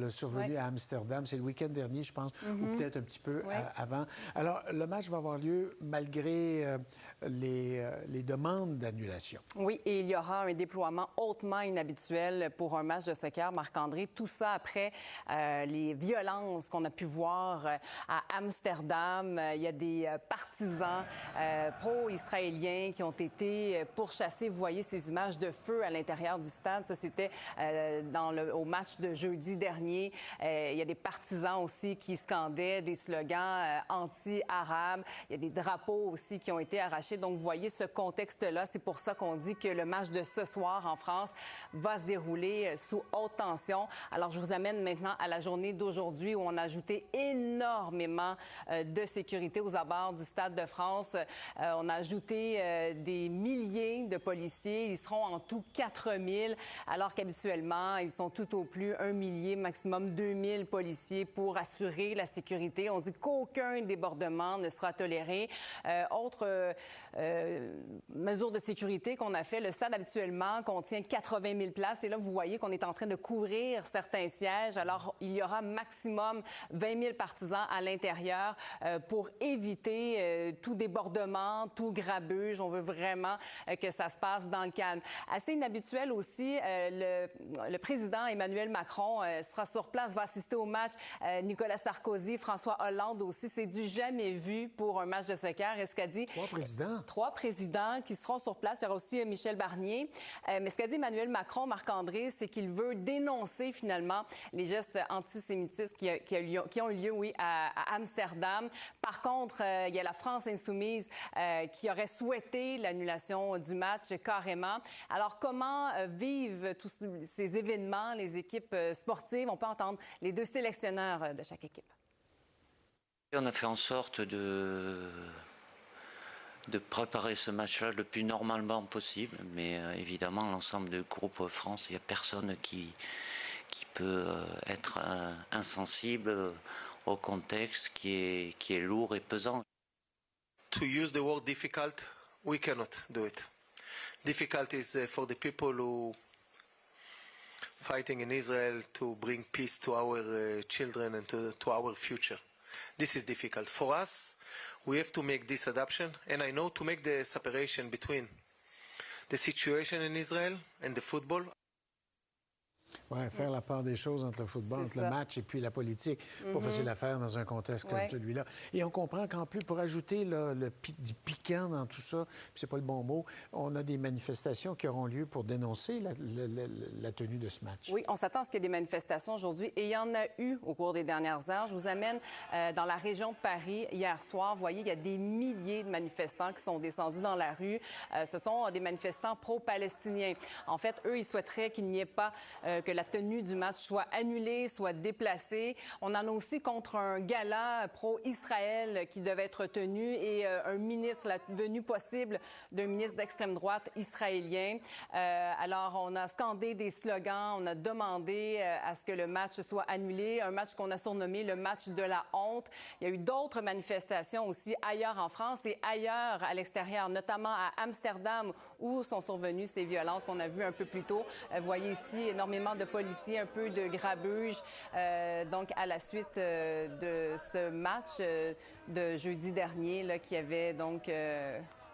terrible survenu à Amsterdam. C'est le week-end dernier, je pense, ou peut-être un petit peu avant. Alors, le match va avoir lieu malgré les demandes d'annulation. Oui, et il y aura un déploiement hautement inhabituel pour un match de soccer, Marc-André. Tout ça après les violences qu'on a pu voir à Amsterdam. Il y a des partisans pro-israéliens qui ont été pourchassés. Vous voyez ces images de feu à l'intérieur du stade. Ça, c'était au match de jeudi dernier. Il y a des partisans aussi qui scandaient des slogans anti-arabes. Il y a des drapeaux aussi qui ont été arrachés. Donc, vous voyez ce contexte-là. C'est pour ça qu'on dit que le match de ce soir en France va se dérouler sous haute tension. Alors, je vous amène maintenant à la journée d'aujourd'hui où on a ajouté énormément de sécurité aux abords du Stade de France. On a ajouté des milliers de policiers. Ils seront en tout 4000, alors qu'habituellement, ils sont tout au plus 1 millier, maximum 2000 policiers pour assurer la sécurité. On dit qu'aucun débordement ne sera toléré. Autre mesure de sécurité qu'on a fait, le stade habituellement contient 80 000 places. Et là, vous voyez qu'on est en train de couvrir certains sièges. Alors, il y aura maximum 20 000 partisans à l'intérieur pour éviter tout débordement, tout grabuge. On veut vraiment que ça se passe dans le calme. Assez inhabituel aussi, le président Emmanuel Macron sera sur place, va assister au match. Nicolas Sarkozy, François Hollande aussi. C'est du jamais vu pour un match de soccer. Et ce qu'a dit... Trois présidents qui seront sur place. Il y aura aussi Michel Barnier. Mais ce qu'a dit Emmanuel Macron, Marc-André, c'est qu'il veut dénoncer finalement les gestes antisémitistes qui ont eu lieu, oui, à Amsterdam. Par contre, il y a la France insoumise qui aurait souhaité l'annulation du match carrément. Alors, comment vivent tous ces événements, les équipes sportives? On peut entendre les deux sélectionneurs de chaque équipe. On a fait en sorte de préparer ce match-là le plus normalement possible, mais évidemment, l'ensemble du groupe France, il n'y a personne qui peut être insensible au contexte qui est lourd et pesant. To use the word difficult, we cannot do it. Difficult is for the people who fighting in Israel to bring peace to our children and to our future. This is difficult. For us, we have to make this adaptation, and I know to make the separation between the situation in Israel and the football. Oui, faire la part des choses entre le football, entre le match et puis la politique. Pas facile à faire dans un contexte comme celui-là. Et on comprend qu'en plus, pour ajouter du piquant dans tout ça, puis c'est pas le bon mot, on a des manifestations qui auront lieu pour dénoncer la tenue de ce match. Oui, on s'attend à ce qu'il y ait des manifestations aujourd'hui et il y en a eu au cours des dernières heures. Je vous amène dans la région de Paris hier soir. Vous voyez, il y a des milliers de manifestants qui sont descendus dans la rue. Ce sont des manifestants pro-palestiniens. En fait, eux, ils souhaiteraient qu'il n'y ait pas que la tenue du match soit annulée, soit déplacée. On en a aussi contre un gala pro-Israël qui devait être tenu et un ministre, la venue possible d'un ministre d'extrême droite israélien. Alors, on a scandé des slogans, on a demandé à ce que le match soit annulé, un match qu'on a surnommé le match de la honte. Il y a eu d'autres manifestations aussi ailleurs en France et ailleurs à l'extérieur, notamment à Amsterdam où sont survenues ces violences qu'on a vues un peu plus tôt. Vous voyez ici énormément de policiers, un peu de grabuge. Donc, à la suite de ce match de jeudi dernier, là, qui avait donc...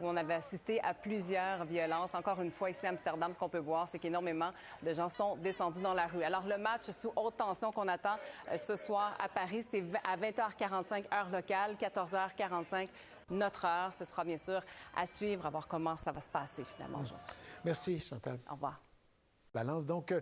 où on avait assisté à plusieurs violences. Encore une fois, ici à Amsterdam, ce qu'on peut voir, c'est qu'énormément de gens sont descendus dans la rue. Alors, le match sous haute tension qu'on attend ce soir à Paris, c'est à 20h45 heure locale, 14h45 notre heure. Ce sera bien sûr à suivre, à voir comment ça va se passer finalement aujourd'hui. Merci, Chantal. Au revoir. Balance. Donc,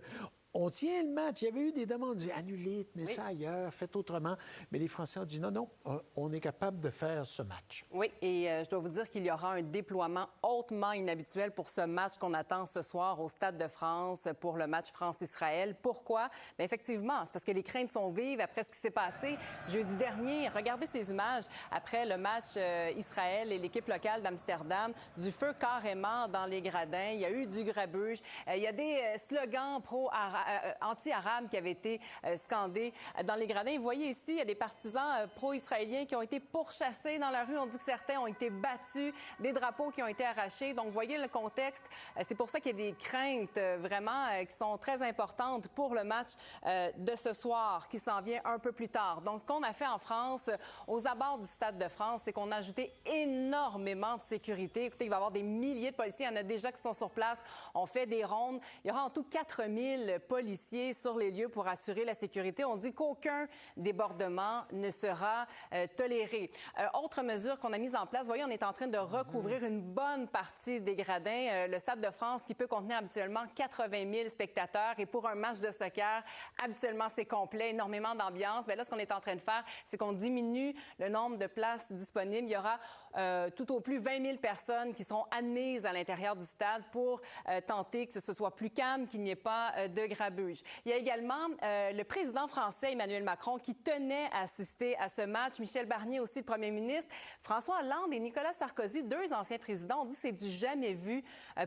on tient le match. Il y avait eu des demandes, annulez, tenez ça ailleurs, faites autrement. Mais les Français ont dit non, on est capable de faire ce match. Oui, et je dois vous dire qu'il y aura un déploiement hautement inhabituel pour ce match qu'on attend ce soir au Stade de France pour le match France-Israël. Pourquoi? Bien, effectivement, c'est parce que les craintes sont vives après ce qui s'est passé jeudi dernier. Regardez ces images après le match Israël et l'équipe locale d'Amsterdam. Du feu carrément dans les gradins. Il y a eu du grabuge. Il y a des slogans pro-arabes anti-arabes qui avaient été scandés dans les gradins. Vous voyez ici, il y a des partisans pro-israéliens qui ont été pourchassés dans la rue. On dit que certains ont été battus, des drapeaux qui ont été arrachés. Donc, vous voyez le contexte. C'est pour ça qu'il y a des craintes vraiment qui sont très importantes pour le match de ce soir qui s'en vient un peu plus tard. Donc, ce qu'on a fait en France, aux abords du Stade de France, c'est qu'on a ajouté énormément de sécurité. Écoutez, il va y avoir des milliers de policiers. Il y en a déjà qui sont sur place. On fait des rondes. Il y aura en tout 4000 policiers sur les lieux pour assurer la sécurité. On dit qu'aucun débordement ne sera toléré. Autre mesure qu'on a mise en place, vous voyez, on est en train de recouvrir une bonne partie des gradins. Le Stade de France qui peut contenir habituellement 80 000 spectateurs et pour un match de soccer, habituellement c'est complet, énormément d'ambiance. Bien là, ce qu'on est en train de faire, c'est qu'on diminue le nombre de places disponibles. Il y aura tout au plus 20 000 personnes qui seront admises à l'intérieur du stade pour tenter que ce soit plus calme, qu'il n'y ait pas de grabuge. Il y a également le président français Emmanuel Macron qui tenait à assister à ce match. Michel Barnier aussi, le premier ministre. François Hollande et Nicolas Sarkozy, deux anciens présidents, ont dit que c'est du jamais vu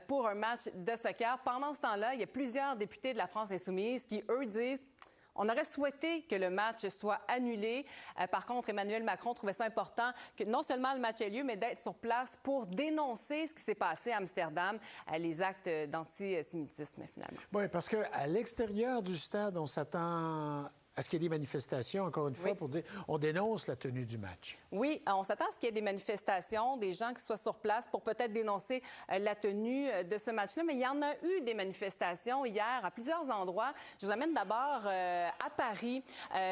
pour un match de soccer. Pendant ce temps-là, il y a plusieurs députés de la France insoumise qui, eux, disent on aurait souhaité que le match soit annulé. Par contre, Emmanuel Macron trouvait ça important que non seulement le match ait lieu, mais d'être sur place pour dénoncer ce qui s'est passé à Amsterdam, les actes d'antisémitisme, finalement. Oui, parce qu'à l'extérieur du stade, on s'attend à ce qu'il y ait des manifestations, encore une fois, pour dire on dénonce la tenue du match. Oui, on s'attend à ce qu'il y ait des manifestations, des gens qui soient sur place pour peut-être dénoncer la tenue de ce match-là. Mais il y en a eu des manifestations hier à plusieurs endroits. Je vous amène d'abord à Paris.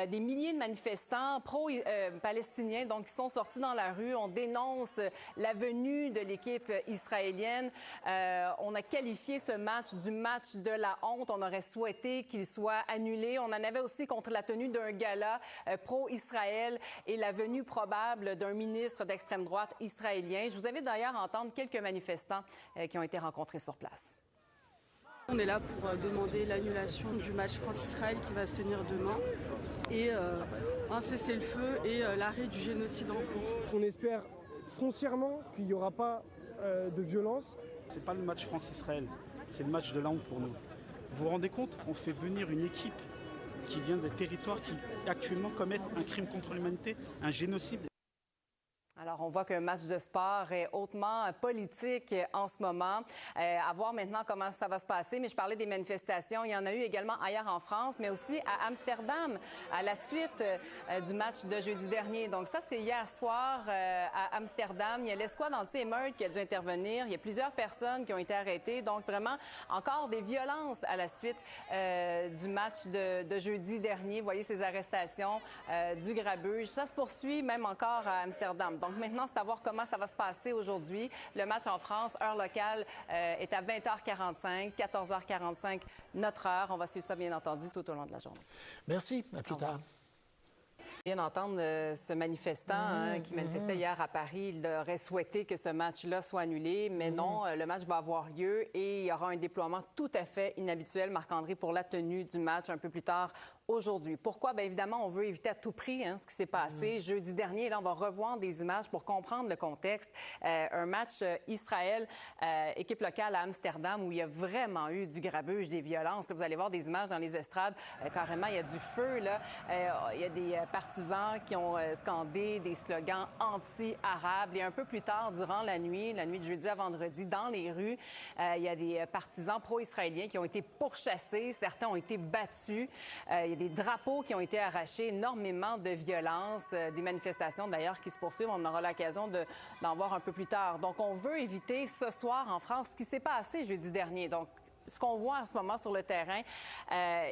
Des milliers de manifestants pro-palestiniens donc, qui sont sortis dans la rue. On dénonce la venue de l'équipe israélienne. On a qualifié ce match du match de la honte. On aurait souhaité qu'il soit annulé. On en avait aussi contre la tenue d'un gala pro-Israël et la venue probable d'un ministre d'extrême droite israélien. Je vous invite d'ailleurs à entendre quelques manifestants qui ont été rencontrés sur place. On est là pour demander l'annulation du match France-Israël qui va se tenir demain et un cessez-le-feu et l'arrêt du génocide en cours. On espère foncièrement qu'il n'y aura pas de violence. C'est pas le match France-Israël, c'est le match de la honte pour nous. Vous vous rendez compte, on fait venir une équipe qui vient des territoires qui actuellement commettent un crime contre l'humanité, un génocide. Alors, on voit qu'un match de sport est hautement politique en ce moment. À voir maintenant comment ça va se passer. Mais je parlais des manifestations. Il y en a eu également ailleurs en France, mais aussi à Amsterdam, à la suite du match de jeudi dernier. Donc ça, c'est hier soir à Amsterdam. Il y a l'escouade anti-émeute qui a dû intervenir. Il y a plusieurs personnes qui ont été arrêtées. Donc vraiment, encore des violences à la suite du match de jeudi dernier. Vous voyez ces arrestations, du grabuge. Ça se poursuit même encore à Amsterdam. Donc maintenant, c'est à voir comment ça va se passer aujourd'hui. Le match en France, heure locale, est à 20h45, 14h45, notre heure. On va suivre ça, bien entendu, tout au long de la journée. Merci. À plus tard. Bien d'entendre ce manifestant qui manifestait hier à Paris. Il aurait souhaité que ce match-là soit annulé, mais non, le match va avoir lieu et il y aura un déploiement tout à fait inhabituel, Marc-André, pour la tenue du match un peu plus tard aujourd'hui. Pourquoi? Bien évidemment, on veut éviter à tout prix ce qui s'est passé jeudi dernier. Là, on va revoir des images pour comprendre le contexte. Un match Israël, équipe locale à Amsterdam, où il y a vraiment eu du grabuge, des violences. Là, vous allez voir des images dans les estrades. Carrément, il y a du feu. Là. Il y a des partisans qui ont scandé des slogans anti-arabes. Et un peu plus tard, durant la nuit de jeudi à vendredi, dans les rues, il y a des partisans pro-israéliens qui ont été pourchassés. Certains ont été battus. Il y a des drapeaux qui ont été arrachés, énormément de violence, des manifestations d'ailleurs qui se poursuivent. On aura l'occasion d'en voir un peu plus tard. Donc, on veut éviter ce soir en France ce qui s'est passé jeudi dernier. Donc, ce qu'on voit en ce moment sur le terrain,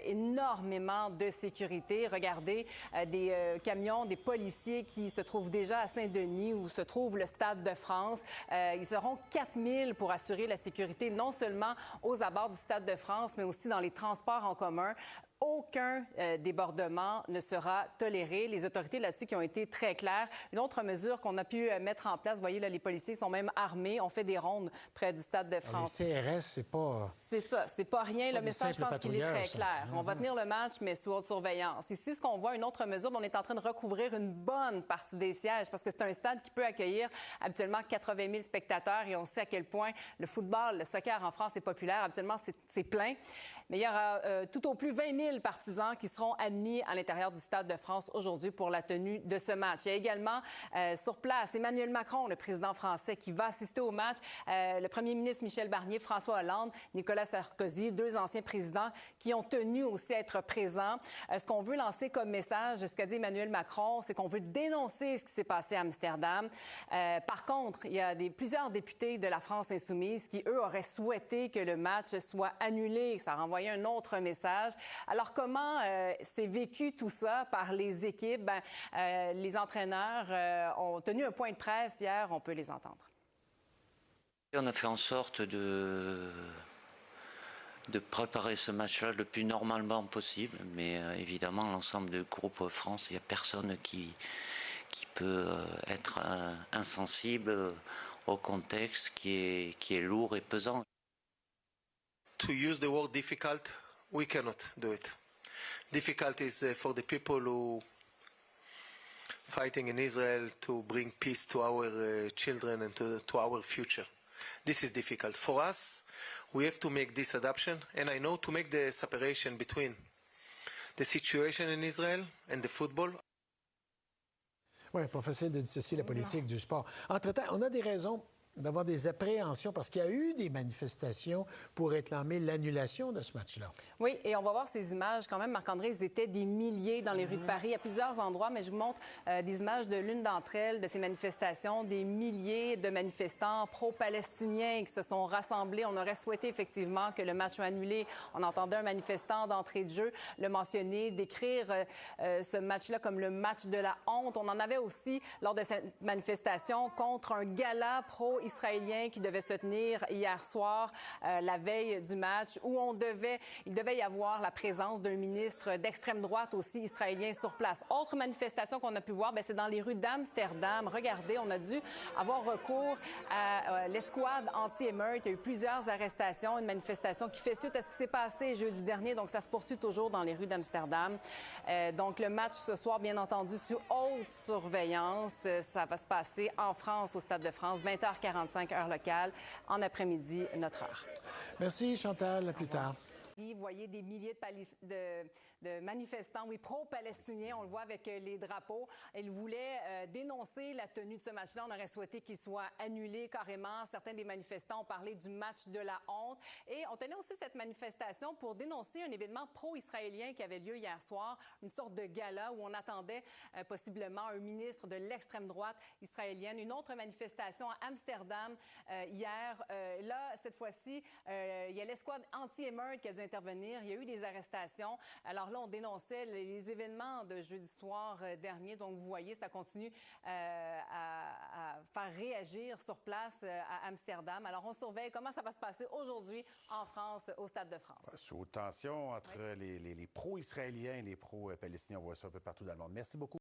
énormément de sécurité. Regardez des camions, des policiers qui se trouvent déjà à Saint-Denis où se trouve le Stade de France. Ils seront 4000 pour assurer la sécurité non seulement aux abords du Stade de France, mais aussi dans les transports en commun. aucun débordement ne sera toléré. Les autorités là-dessus qui ont été très claires. Une autre mesure qu'on a pu mettre en place, vous voyez, là, les policiers sont même armés. On fait des rondes près du Stade de France. Les CRS, c'est pas... C'est ça, c'est pas rien. Le message, je pense qu'il est très clair. On va tenir le match, mais sous haute surveillance. Ici, ce qu'on voit, une autre mesure, on est en train de recouvrir une bonne partie des sièges parce que c'est un stade qui peut accueillir habituellement 80 000 spectateurs et on sait à quel point le football, le soccer en France est populaire. Habituellement, c'est plein. Mais il y aura tout au plus 20 000 partisans qui seront admis à l'intérieur du Stade de France aujourd'hui pour la tenue de ce match. Il y a également sur place Emmanuel Macron, le président français, qui va assister au match. Le premier ministre Michel Barnier, François Hollande, Nicolas Sarkozy, deux anciens présidents qui ont tenu aussi à être présents. Ce qu'on veut lancer comme message, ce qu'a dit Emmanuel Macron, c'est qu'on veut dénoncer ce qui s'est passé à Amsterdam. Par contre, il y a plusieurs députés de la France insoumise qui, eux, auraient souhaité que le match soit annulé. Ça renvoyait un autre message. Alors, comment s'est vécu tout ça par les équipes? Les entraîneurs ont tenu un point de presse hier. On peut les entendre. On a fait en sorte de préparer ce match-là le plus normalement possible. Mais évidemment, l'ensemble du groupe France, il n'y a personne qui peut être insensible au contexte qui est lourd et pesant. To use the word difficult, we cannot do it. Difficult is for the people who fighting in Israel to bring peace to our children and to our future. This is difficult. For us, we have to make this adaptation, and I know to make the separation between the situation in Israel and the football. Oui, pas facile de dissocier la politique du sport. Entre-temps, on a des raisons d'avoir des appréhensions parce qu'il y a eu des manifestations pour réclamer l'annulation de ce match-là. Oui, et on va voir ces images quand même. Marc-André, ils étaient des milliers dans les rues de Paris à plusieurs endroits, mais je vous montre des images de l'une d'entre elles, de ces manifestations, des milliers de manifestants pro-palestiniens qui se sont rassemblés. On aurait souhaité effectivement que le match soit annulé. On entendait un manifestant d'entrée de jeu le mentionner, décrire ce match-là comme le match de la honte. On en avait aussi lors de cette manifestation contre un gala pro-israélien qui devait se tenir hier soir, la veille du match, où il devait y avoir la présence d'un ministre d'extrême droite aussi israélien sur place. Autre manifestation qu'on a pu voir, c'est dans les rues d'Amsterdam. Regardez, on a dû avoir recours à l'escouade anti-émeute. Il y a eu plusieurs arrestations, une manifestation qui fait suite à ce qui s'est passé jeudi dernier. Donc, ça se poursuit toujours dans les rues d'Amsterdam. Donc, le match ce soir, bien entendu, sous haute surveillance. Ça va se passer en France, au Stade de France, 20h45, heure locale, en après-midi, notre heure. Merci, Chantal. À plus tard. Vous voyez des milliers de manifestants, oui, pro-palestiniens, on le voit avec les drapeaux. Ils voulaient dénoncer la tenue de ce match-là. On aurait souhaité qu'il soit annulé carrément. Certains des manifestants ont parlé du match de la honte. Et on tenait aussi cette manifestation pour dénoncer un événement pro-israélien qui avait lieu hier soir, une sorte de gala où on attendait possiblement un ministre de l'extrême droite israélienne. Une autre manifestation à Amsterdam hier. Là, cette fois-ci, il y a l'escouade anti-émeute qui a dû intervenir. Il y a eu des arrestations. Alors là, on dénonçait les événements de jeudi soir dernier. Donc, vous voyez, ça continue à faire réagir sur place à Amsterdam. Alors, on surveille comment ça va se passer aujourd'hui en France, au Stade de France. Sous tension entre les pro-israéliens et les pro-palestiniens. On voit ça un peu partout dans le monde. Merci beaucoup.